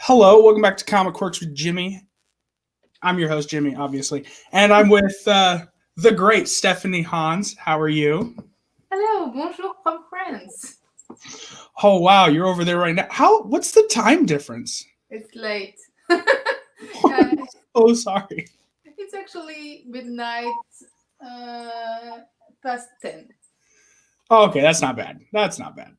Hello, welcome back to Comic Quirks with Jimmy. I'm your host, Jimmy, obviously, and I'm with the great Stephanie Hans. How are you? Hello, bonjour from France. Oh wow, you're over there right now. How? What's the time difference? It's late. Oh, sorry. It's actually midnight past 10. Oh, okay, that's not bad. That's not bad.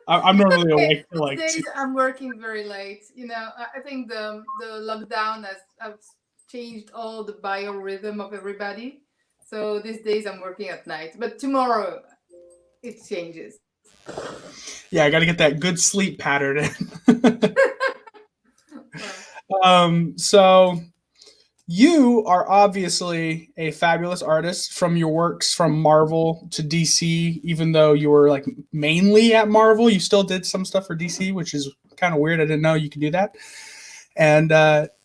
I'm It's normally okay. awake till These like 2. days I'm working very late. I think the lockdown has changed all the biorhythm of everybody. So these days I'm working at night. But tomorrow it changes. Yeah, I got to get that good sleep pattern in. Well, So you are obviously a fabulous artist from your works from Marvel to DC. Even though you were like mainly at Marvel, you still did some stuff for DC, which is kind of weird. I didn't know you could do that. And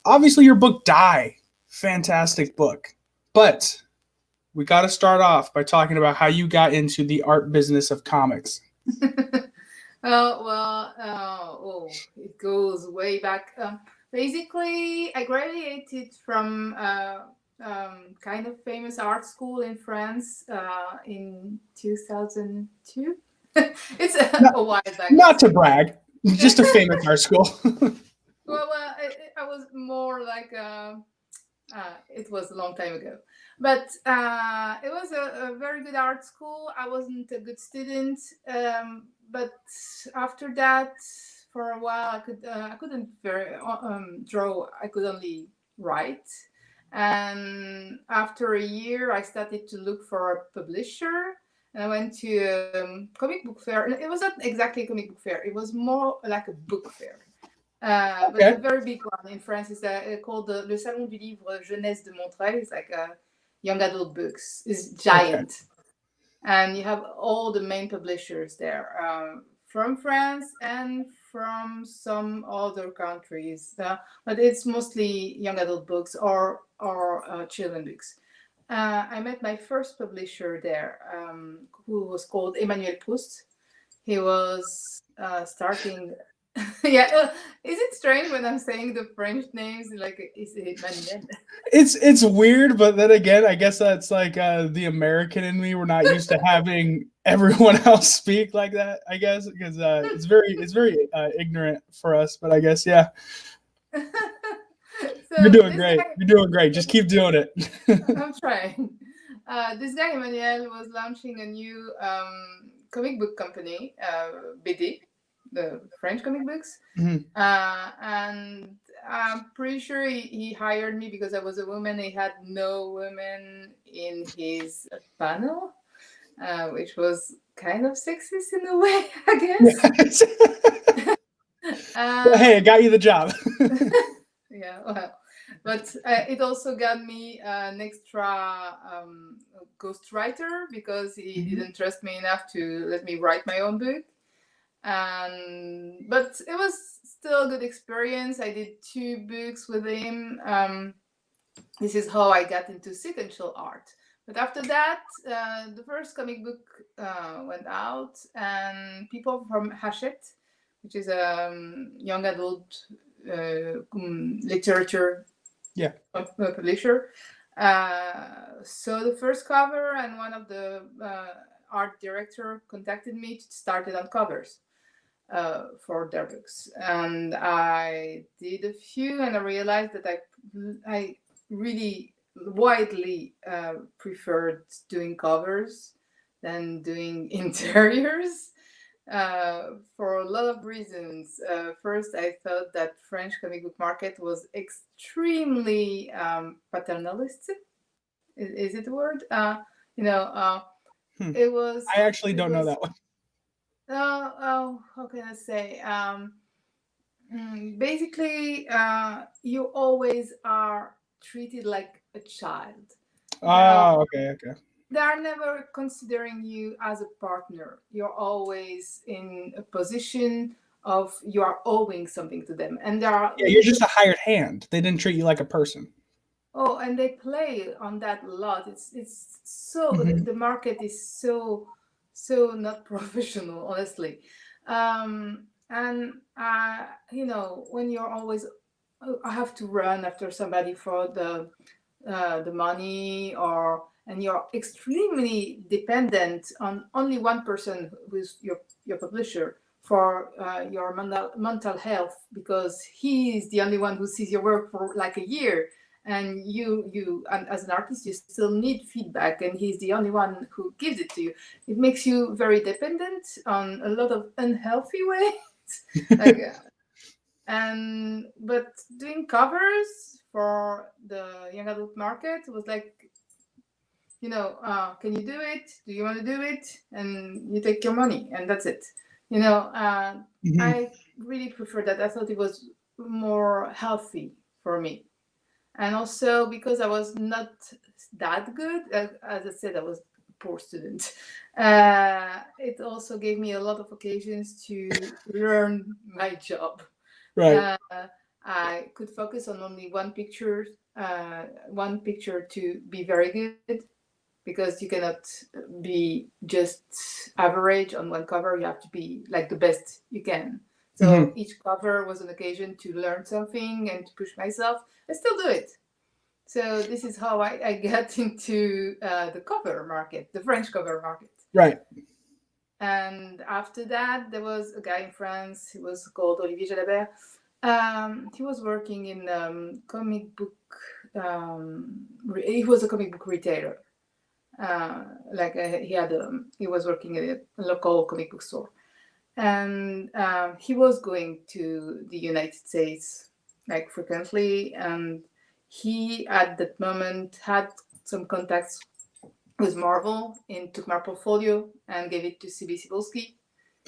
obviously, your book Die, fantastic book. But we got to start off by talking about how you got into the art business of comics. it goes way back. Basically, I graduated from kind of famous art school in France in 2002. It's Not, a while back, but not to brag, just a famous art school. I was more like it was a long time ago, but it was a very good art school. I wasn't a good student, but after that, for a while, I couldn't very draw. I could only write, and after a year, I started to look for a publisher. And I went to comic book fair. And it wasn't exactly a comic book fair. It was more like a book fair. But Okay. a very big one in France is called Le Salon du Livre Jeunesse de Montreuil. It's like young adult books. It's Okay. giant. And you have all the main publishers there from France and from some other countries. But it's mostly young adult books or children books. I met my first publisher there, who was called Emmanuel Proust. He was starting. Yeah, is it strange when I'm saying the French names? Like, is it Manuel? It's weird, but then again, I guess that's like the American in me. We're not used to having everyone else speak like that. I guess because it's very ignorant for us. But I guess yeah, you're So doing this great. guy, You're doing great. Just keep doing it. I'm trying. This guy Emmanuel was launching a new comic book company, BD, the French comic books, Mhm. and I'm pretty sure he hired me because I was a woman. He had no women in his panel, which was kind of sexist in a way, I guess. But Uh, hey, I got you the job. yeah, well, but it also got me an extra ghostwriter because he Mhm. didn't trust me enough to let me write my own book. And but it was still a good experience. I did 2 books with him. This is how I got into sequential art. But after that, the first comic book went out, and people from Hachette, which is a young adult literature Yeah. publisher, saw the first cover, and one of the art director contacted me to start it on covers for their books, and I did a few, and I realized that I really widely preferred doing covers than doing interiors for a lot of reasons. First, I thought that French comic book market was extremely paternalistic. Is it a word? You know, Hmm. it was I actually it don't know was that one. how can I say? Basically, you always are treated like a child. Now, Oh, okay, okay. they are never considering you as a partner. You're always in a position of you are owing something to them, and there are Yeah, you're just a hired hand. They didn't treat you like a person. and they play on that a lot. It's so Hmm. the market is so not professional, honestly. Um, And when you're always I have to run after somebody for the money, and you're extremely dependent on only one person, who's your publisher, for your mental health, because he is the only one who sees your work for like a year, and and as an artist you still need feedback, and he's the only one who gives it to you. It makes you very dependent on a lot of unhealthy ways. like but doing covers for the young adult market was like, can you do it? Do you want to do it? And you take your money, and that's it. Mhm. I really prefer that. I thought it was more healthy for me. And also because I was not that good, as I said, I was a poor student. It also gave me a lot of occasions to learn my job. Right. Uh, I could focus on only one picture to be very good, because you cannot be just average on one cover. You have to be like the best you can. So Mhm. each cover was an occasion to learn something and to push myself. I still do it. So this is how I got into the cover market, the French cover market. Right. And after that, there was a guy in France. He was called Olivier Jalabert. He was working in comic book. He was a comic book retailer. He was working at a local comic book store, and he was going to the United States like frequently, and he at that moment had some contacts with Marvel and took my portfolio and gave it to CB Cebulski,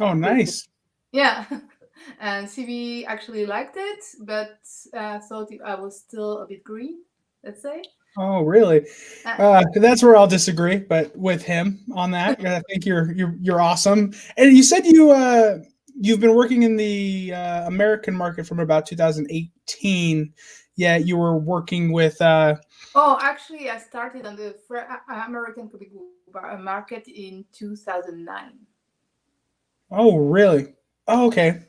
Oh, who, nice. yeah, and CB actually liked it, but thought I was still a bit green, let's say. Oh, really? Uh, That's where I'll disagree, but with him on that, I think you're awesome. And you said you've been working in the American market from about 2018. Yeah, you were working with. oh, actually, I started on the American comic book market in 2009. Oh, really? Oh, okay.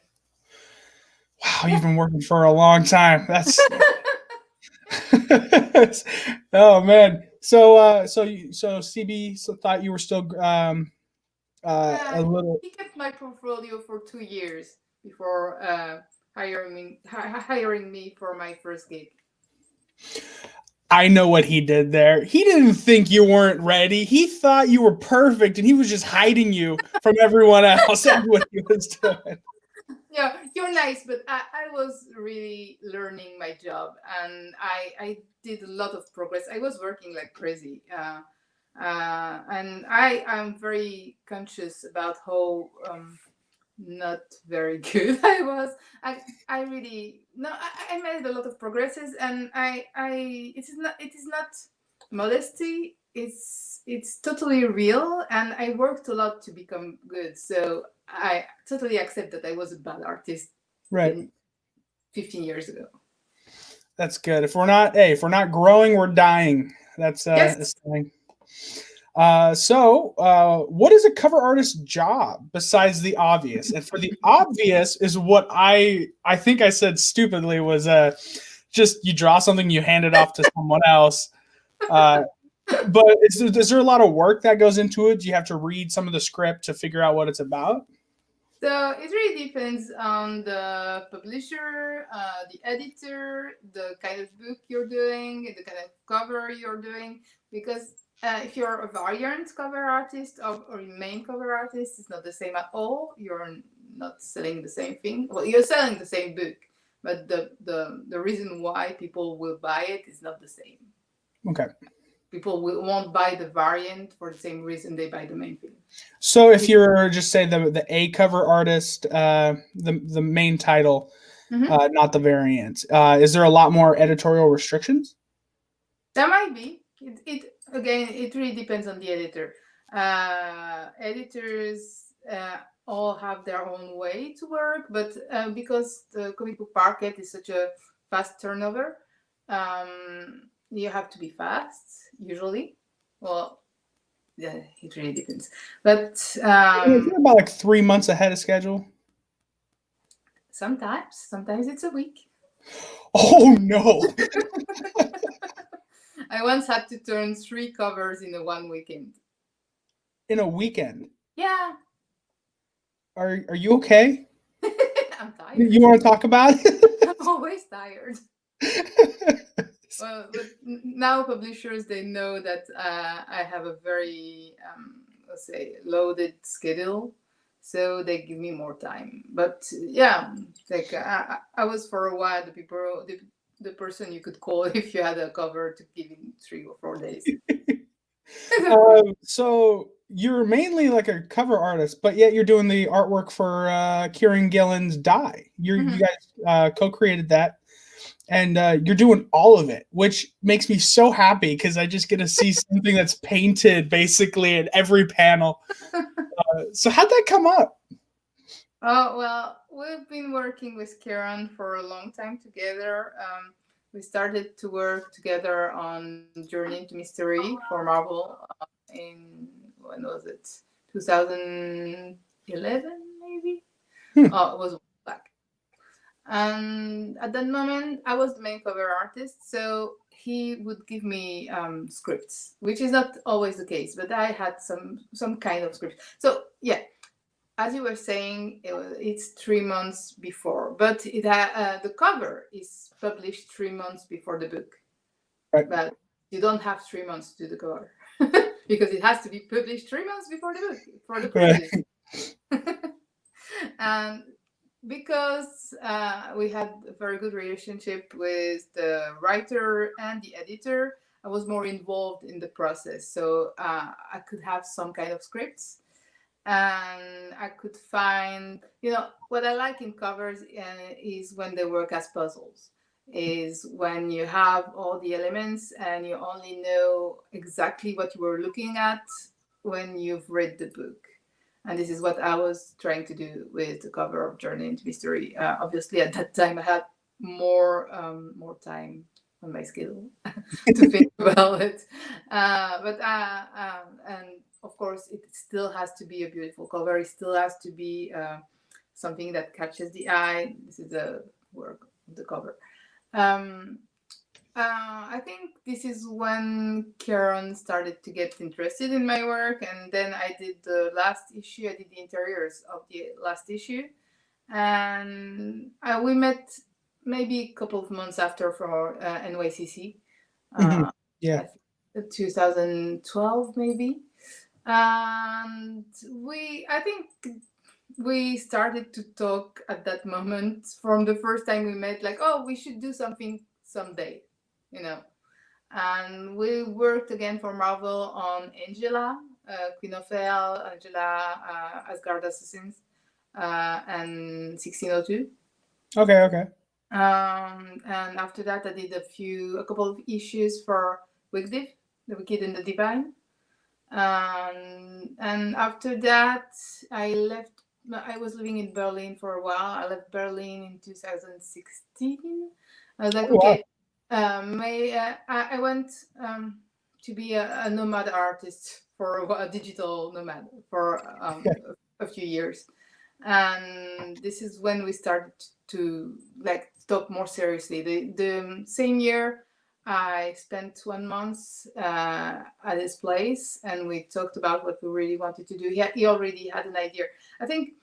Wow, you've Yeah. been working for a long time. That's oh man. So CB thought you were still a Yeah, little. he kept my portfolio for 2 years before hiring me for my first gig. I know what he did there. He didn't think you weren't ready. He thought you were perfect, and he was just hiding you from everyone else. That's what he was doing. Yeah, you're nice, but I was really learning my job, and I did a lot of progress. I was working like crazy. And I am very conscious about how not very good I was. I really no. I made a lot of progresses, and it is not modesty. It's totally real, and I worked a lot to become good. So I totally accept that I was a bad artist Right. 10, 15 years ago. That's good. If we're not growing, we're dying. That's a Yes. saying. What is a cover artist's job besides the obvious? And for the obvious is what I think I said stupidly was just you draw something, you hand it off to someone else. Uh, but is there a lot of work that goes into it? Do you have to read some of the script to figure out what it's about? So it really depends on the publisher, the editor, the kind of book you're doing, the kind of cover you're doing. Because if you're a variant cover artist or a main cover artist, it's not the same at all. You're not selling the same thing. Well, you're selling the same book, but the reason why people will buy it is not the same. Okay. People won't buy the variant for the same reason they buy the main thing. So if you're just say the A cover artist, the main title, Mhm. not the variant, is there a lot more editorial restrictions? There might be. It again. It really depends on the editor. Editors all have their own way to work, but because the comic book market is such a fast turnover, you have to be fast usually. Well, yeah, it really depends. But You're about like 3 months ahead of schedule. Sometimes it's a week. Oh no! I once had to turn 3 covers in a one weekend. In a weekend. Yeah, Are you okay? I'm tired. You want to talk about I'm always tired. it? Well, but now publishers, they know that I have a very let's say loaded schedule, so they give me more time. But yeah, like I was for a while the person you could call if you had a cover to give in 3 or 4 days. So you're mainly like a cover artist, but yet you're doing the artwork for Kieran Gillen's Die. You Mhm. guys co-created that, and you're doing all of it, which makes me so happy because I just get to see something that's painted basically in every panel. So how'd that come up? Oh, well, we've been working with Kieran for a long time together. We started to work together on Journey into Mystery for Marvel in, when was it? 2011, maybe? Hmm. Oh, it was back. And at that moment, I was the main cover artist, so he would give me scripts, which is not always the case, but I had some kind of script. So yeah, as you were saying, it's 3 months before, but the cover is published 3 months before the book. Right. But you don't have 3 months to do the cover because it has to be published 3 months before the book for the credits. And because we had a very good relationship with the writer and the editor, I was more involved in the process, so I could have some kind of scripts and I could find, what I like in covers is when they work as puzzles, is when you have all the elements and you only know exactly what you were looking at when you've read the book. And this is what I was trying to do with the cover of Journey into Mystery. Obviously, at that time, I had more time on my schedule to think about it. And of course, it still has to be a beautiful cover. It still has to be something that catches the eye. This is the work of the cover. Um, I think this is when Karen started to get interested in my work, and then I did the last issue. I did the interiors of the last issue, and we met maybe a couple of months after for NYCC. Mhm. I Yeah. think 2012 maybe, and I think we started to talk at that moment from the first time we met, like, oh, we should do something someday, you know. And we worked again for Marvel on Angela, Queen of Hell, Angela, Asgard Assassins, and 1602. Okay. And after that, I did a couple of issues for Wigdiv, The Wicked and the Divine. And after that, I left. I was living in Berlin for a while. I left Berlin in 2016. I was like, Oh, wow. okay, I went to be a nomad artist for a digital nomad for a few years, and this is when we started to like talk more seriously. The same year, I spent 1 month at his place, and we talked about what we really wanted to do. He already had an idea. I think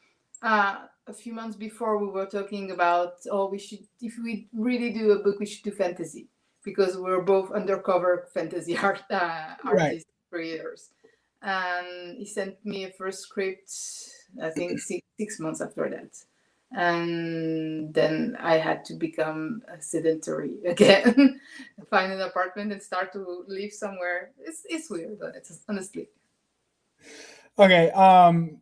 a few months before we were talking about, oh, we should, if we really do a book, we should do fantasy because we're both undercover fantasy Right. artists, creators. And he sent me a first script, I think 6 months after that. And then I had to become a sedentary again, find an apartment and start to live somewhere. It's weird, but it's honestly. Okay.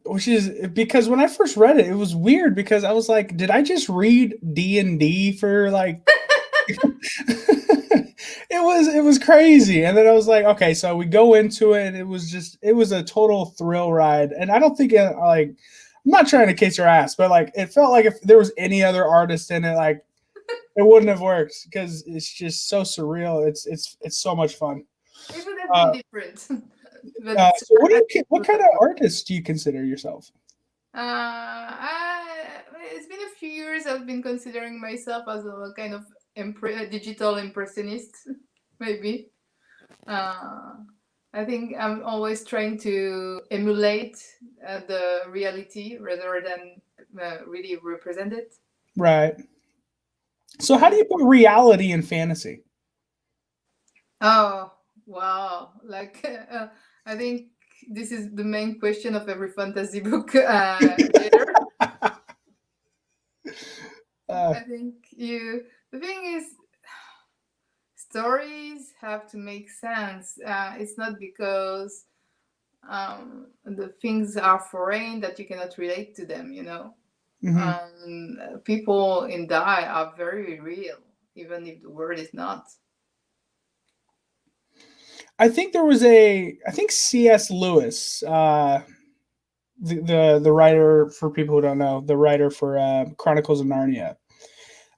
Which is because when I first read it, it was weird because I was like, did I just read D&D for like it was crazy. And then I was like, okay, so we go into it and it was a total thrill ride. And I don't think like I'm not trying to kiss your ass, but like it felt like if there was any other artist in it, like it wouldn't have worked because it's just so surreal. It's so much fun. It would have Uh, been different, but so what kind of artist do you consider yourself? I, it's been a few years. I've been considering myself as a kind of digital impressionist, maybe. Uh, I think I'm always trying to emulate the reality rather than really represent it. Right. So how do you put reality in fantasy? Oh, wow. Like, I think this is the main question of every fantasy book reader. Uh, I think the thing is, stories have to make sense. It's not because the things are foreign that you cannot relate to them, you know. mhm. People in die are very real, even if the word is not. I think there was I think C.S. Lewis, the writer, for people who don't know, the writer for Chronicles of Narnia.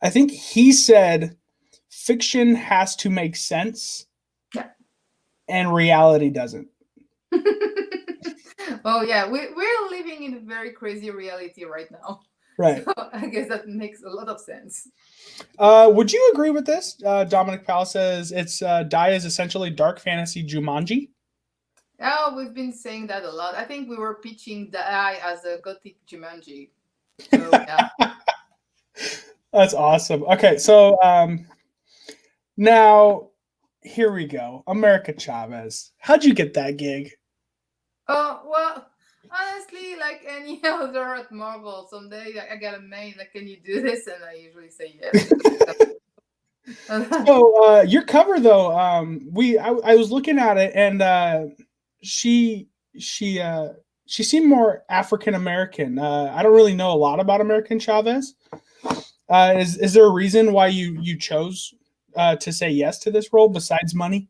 I think he said fiction has to make sense Yeah. and reality doesn't. Oh yeah, we're living in a very crazy reality right now. So Right. I guess that makes a lot of sense. Would you agree with this? Dominic Powell says it's Die is essentially dark fantasy Jumanji. Oh, we've been saying that a lot. I think we were pitching the AI as a gothic Jumanji. So yeah. That's awesome. Okay, so now here we go. America Chavez. How'd you get that gig? Oh well, honestly, like any other at Marvel, someday I get a mail like, "Can you do this?" And I usually say yes because So your cover though, I was looking at it and she she uh, she seemed more African American. I don't really know a lot about American Chavez. Is there a reason why you chose to say yes to this role besides money?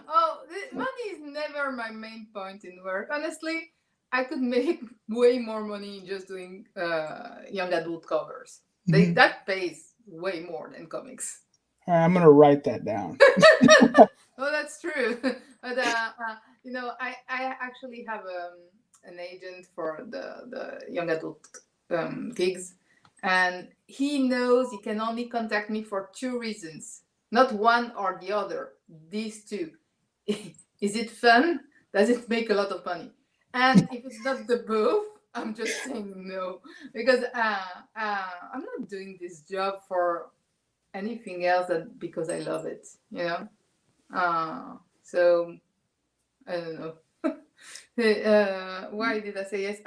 oh, money is never my main point in work. Honestly, I could make way more money just doing young adult covers. Mhm. That pays way more than comics. All right, I'm gonna write that down. Oh, that's true. But I actually have an agent for the young adult gigs, and he knows he can only contact me for two reasons, not one or the other. These two: is it fun? Does it make a lot of money? And if it's not the both, I'm just saying no because I'm not doing this job for anything else than because I love it. You know. So I don't know. Why did I say yes?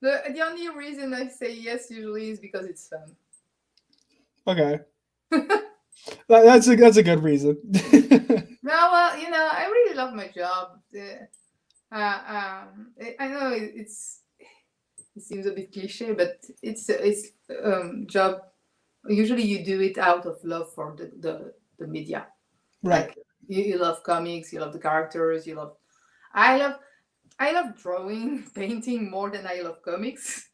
The only reason I say yes usually is because it's fun. Okay, that's a good reason. No, well, I really love my job. I know it seems a bit cliche, but it's job. Usually, you do it out of love for the media. Right. Like you love comics, you love the characters, you love. I love I love drawing, painting more than I love comics.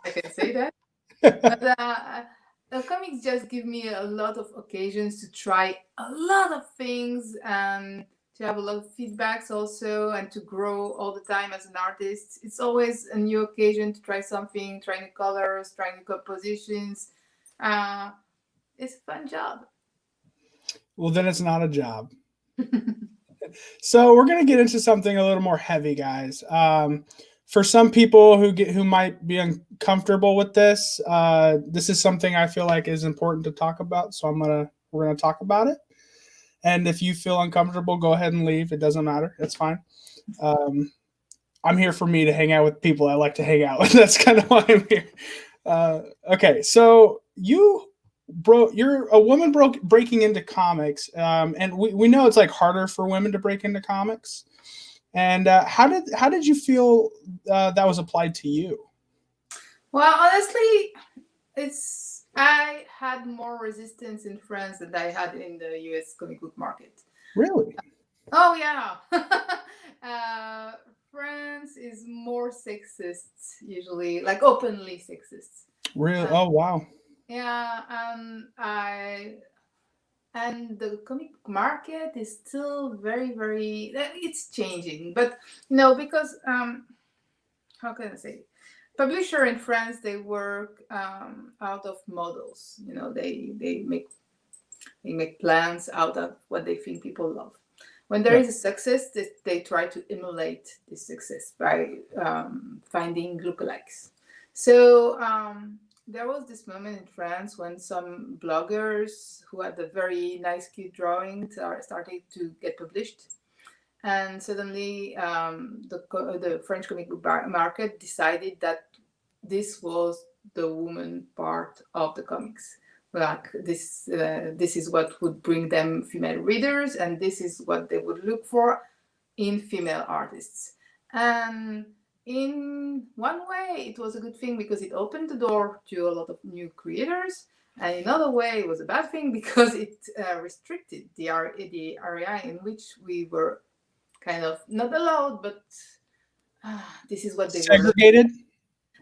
I can say that. But comics just give me a lot of occasions to try a lot of things and to have a lot of feedbacks also and to grow all the time as an artist. It's always a new occasion to try something, try new colors, try new compositions. Uh, it's a fun job. Well, then it's not a job. So we're gonna get into something a little more heavy, guys. For some people who might be uncomfortable with this, this is something I feel like is important to talk about. So we're gonna talk about it. And if you feel uncomfortable, go ahead and leave. It doesn't matter. It's fine. Um, I'm here for me to hang out with people I like to hang out with. That's kind of why I'm here. Okay, so you're a woman breaking into comics, and we know it's like harder for women to break into comics. And how did you feel that was applied to you? Well, honestly, I had more resistance in France than I had in the US comic book market. Really? Oh yeah. uh, France is more sexist usually, like openly sexist. Really? Uh, Oh wow. yeah, and the comic book market is still very, very. It's changing, but because how can I say? Publisher in France, they work out of models. You know, they make plans out of what they think people love. When there Yeah. is a success, they try to emulate this success by finding lookalikes. So there was this moment in France when some bloggers who had a very nice, cute drawing started to get published. And suddenly, the French comic book market decided that this was the woman part of the comics. Like this is what would bring them female readers, and this is what they would look for in female artists. And in one way, it was a good thing because it opened the door to a lot of new creators. And in another way, it was a bad thing because it restricted the area in which we were kind of not allowed, but this is what they were looking. Segregated.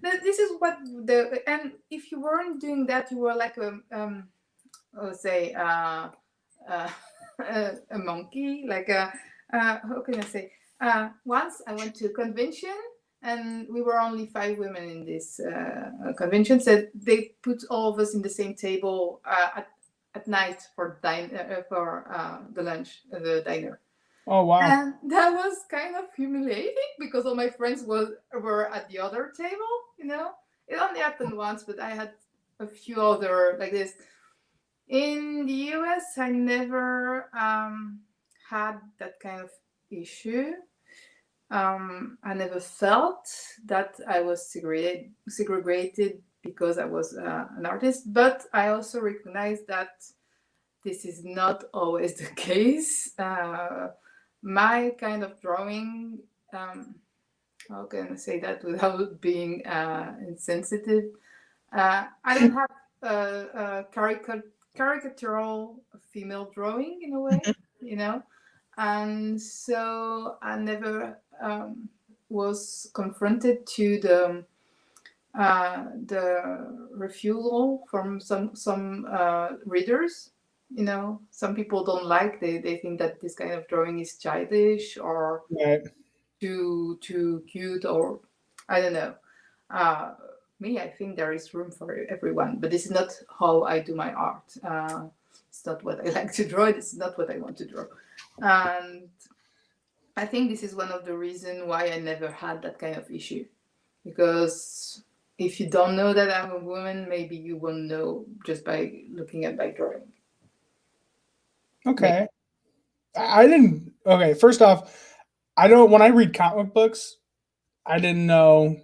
This is what and if you weren't doing that, you were like let's say a monkey, like how can I say? Once I went to a convention and we were only 5 women in this convention. So they put all of us in the same table at night for the lunch, the diner. Oh wow. And that was kind of humiliating because all my friends were at the other table, you know. It only happened once, but I had a few other like this. In the US, I never had that kind of issue. I never felt that I was segregated because I was an artist, but I also recognize that this is not always the case. My kind of drawing, how can I say that without being insensitive? I don't have a caricatural female drawing in a way, you know, and so I never was confronted to the refusal from some readers. You know, some people don't like, they think that this kind of drawing is childish or Right. too cute, or I don't know. Me, I think there is room for everyone, but this is not how I do my art. It's not what I like to draw. This is not what I want to draw, and I think this is one of the reasons why I never had that kind of issue, because if you don't know that I'm a woman, maybe you will know just by looking at my drawing. Okay. I didn't. Okay. First off, I don't. When I read comic books, I didn't know.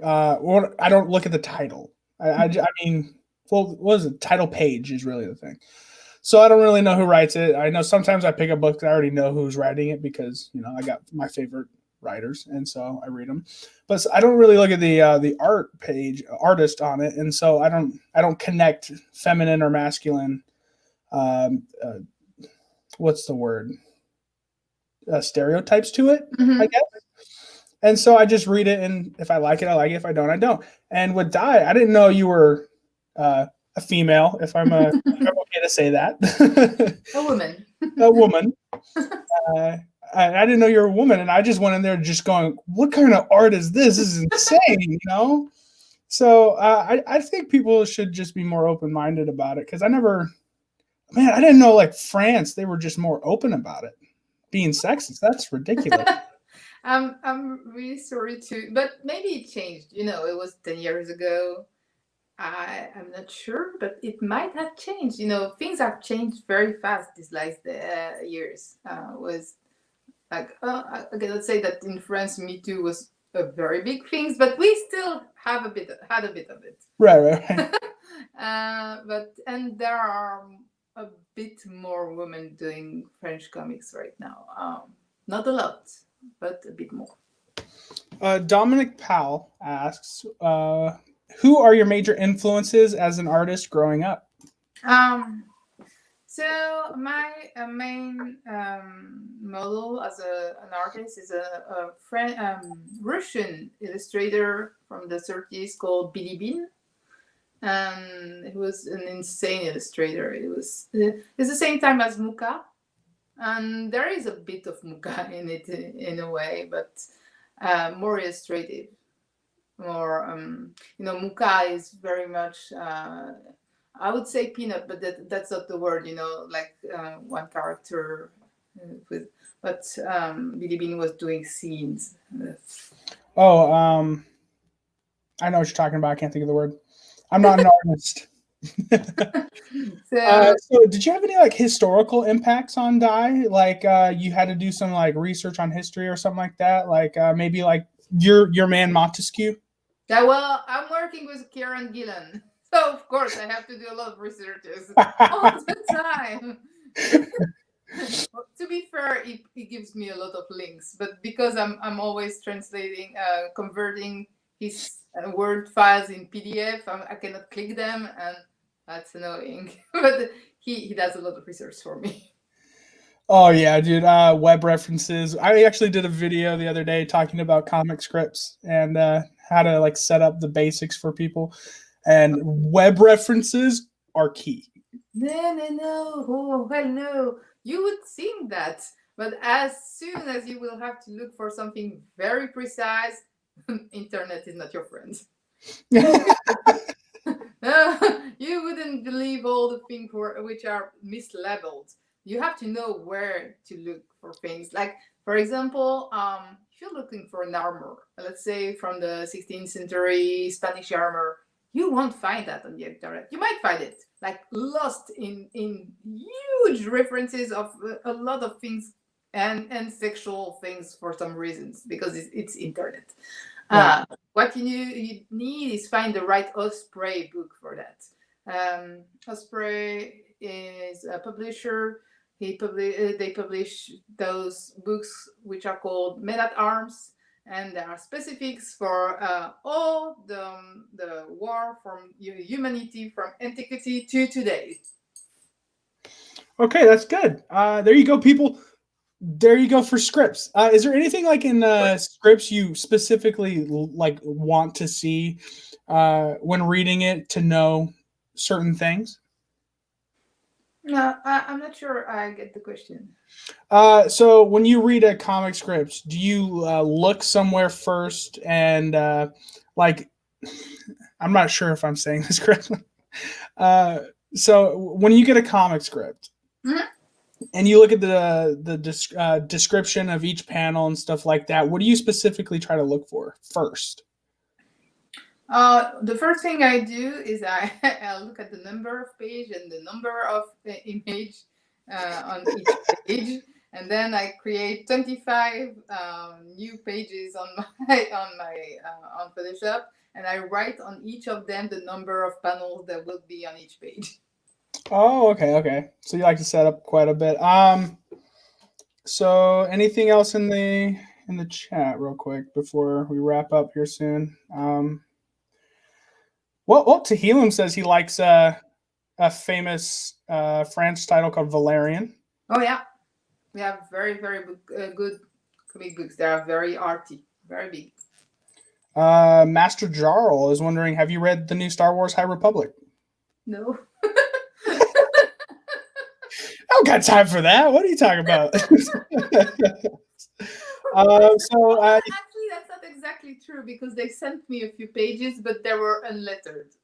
I don't look at the title. I mean, well, what is it? Title page is really the thing. So I don't really know who writes it. I know sometimes I pick a book that I already know who's writing it because I got my favorite writers, and so I read them. But I don't really look at the art page, artist on it, and so I don't connect feminine or masculine. Um, uh, what's the word? Stereotypes to it, I Mhm. guess. And so I just read it, and if I like it, I like it. If I don't, I don't. And with Dai, I didn't know you were a female. If I'm okay to say that, A woman. a woman. I didn't know you were a woman, and I just went in there just going, "What kind of art is this? This is insane," So I think people should just be more open minded about it because I didn't know like France, they were just more open about it being sexist. That's ridiculous. I'm really sorry too, but maybe it changed. You know, it was 10 years ago. I'm not sure, but it might have changed. You know, things have changed very fast these last years. Was like I cannot say that in France, Me Too was a very big thing, but we still have had a bit of it. Right. But and there are a bit more women doing French comics right now. Not a lot, but a bit more. Dominic Powell asks, who are your major influences as an artist growing up? Um, so my main model as an artist is a Russian illustrator from the 30s called Billy Bean. And he was an insane illustrator. It's the same time as Muka, and there is a bit of Muka in it in a way, but more illustrative. Or Muka is very much I would say peanut, but that's not the word. Like one character with. But Billy Bean was doing scenes. Oh, I know what you're talking about. I can't think of the word. I'm not an artist. So did you have any like historical impacts on Dai? Like you had to do some like research on history or something like that? Like maybe like your man Montesquieu? Yeah, well, I'm working with Kieran Gillen, so of course I have to do a lot of researches all the time. To be fair, it gives me a lot of links, but because I'm always translating, converting his Word files in PDF, I cannot click them, and that's annoying. But he does a lot of research for me. Oh yeah, dude. Web references. I actually did a video the other day talking about comic scripts and how to like set up the basics for people. And web references are key. No. Oh, hello. You would think that, but as soon as you will have to look for something very precise, internet is not your friend. You wouldn't believe all the things which are mislabeled. You have to know where to look for things. Like, for example, if you're looking for an armor, let's say from the 16th century Spanish armor, you won't find that on the internet. You might find it like lost in huge references of a lot of things and sexual things for some reasons because it's internet. Yeah. What you need is find the right Osprey book for that. Osprey is a publisher. They publish those books which are called Men at Arms, and there are specifics for all the war from humanity from antiquity to today. Okay, that's good. There you go, people. There you go for scripts. Is there anything like in scripts you specifically like want to see when reading it to know certain things? No, I'm not sure I get the question. So when you read a comic script, do you look somewhere first and like I'm not sure if I'm saying this correctly. So when you get a comic script, Mhm. and you look at the description of each panel and stuff like that, what do you specifically try to look for first? The first thing I do is I look at the number of page and the number of image on each page, and then I create 25 new pages on my on Photoshop, and I write on each of them the number of panels that will be on each page. Oh, okay. So you like to set up quite a bit. So anything else in the chat real quick before we wrap up here soon? Well, Tehillim says he likes a famous French title called Valerian. Oh yeah, we have very good comic books. They are very arty, very big. Master Jarl is wondering, have you read the new Star Wars High Republic? No. I don't got time for that. What are you talking about? Actually, that's not exactly true because they sent me a few pages, but they were unlettered.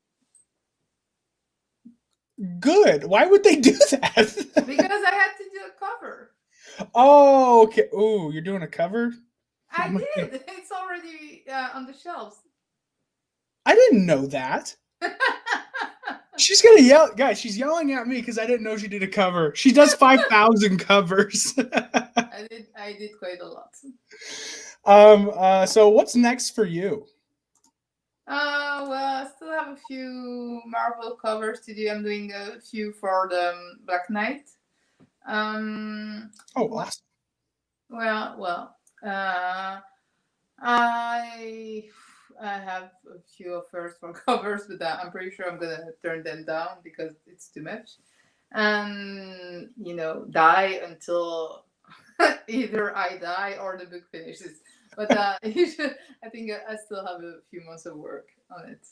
Good. Why would they do that? Because I had to do a cover. Oh, okay. Ooh, you're doing a cover? I did. It's already on the shelves. I didn't know that. She's gonna yell, guys. She's yelling at me because I didn't know she did a cover. She does 5,000 covers. I did quite a lot. So what's next for you? Well, I still have a few Marvel covers to do. I'm doing a few for the Black Knight. Oh, awesome. Well. I have a few offers for covers, but I'm pretty sure I'm gonna turn them down because it's too much. And die until either I die or the book finishes. But I think I still have a few months of work on it.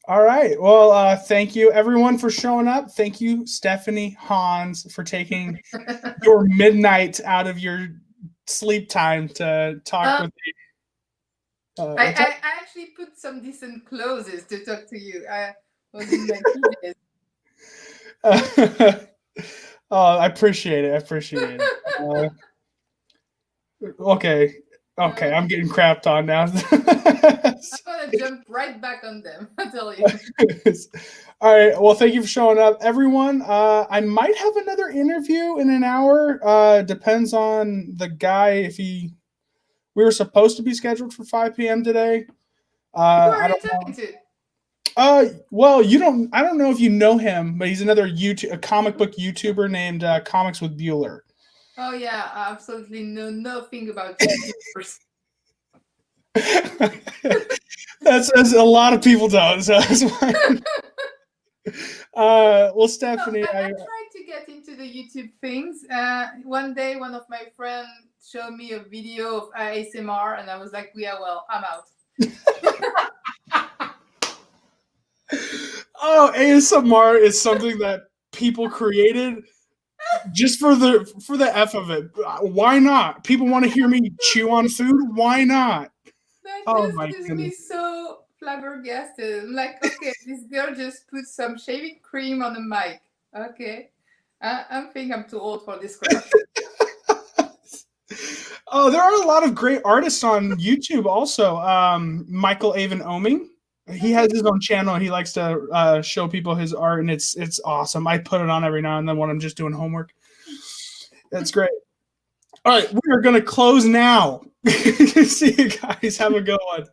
All right. Well, thank you everyone for showing up. Thank you, Stephanie Hans, for taking your midnight out of your sleep time to talk with me. I actually put some decent clothes to talk to you. I was in my PJs. I appreciate it. Okay. I'm getting crapped on now. I'm gonna jump right back on them. I tell you. All right. Well, thank you for showing up, everyone. I might have another interview in an hour. Depends on the guy. If we were supposed to be scheduled for 5 p.m. today. Who are I you don't talking to? well, I don't know if you know him, but he's another a comic book YouTuber named Comics with Bueller. Oh yeah, I absolutely know nothing about YouTubers. That's as a lot of people don't. So that's why. Well, Stephanie, I tried to get into the YouTube things. One day, one of my friends showed me a video of ASMR, and I was like, "Yeah, well, I'm out." Oh, ASMR is something that people created just for the F of it. Why not? People want to hear me chew on food. Why not? That Oh just my gives me goodness. so flabbergasted. I'm like, okay, this girl just put some shaving cream on the mic. Okay, I think I'm too old for this crap. Oh, there are a lot of great artists on YouTube also. Michael Avon Oming. He has his own channel and he likes to show people his art, and it's awesome. I put it on every now and then when I'm just doing homework. That's great. All right, we are going to close now. See you guys. Have a good one.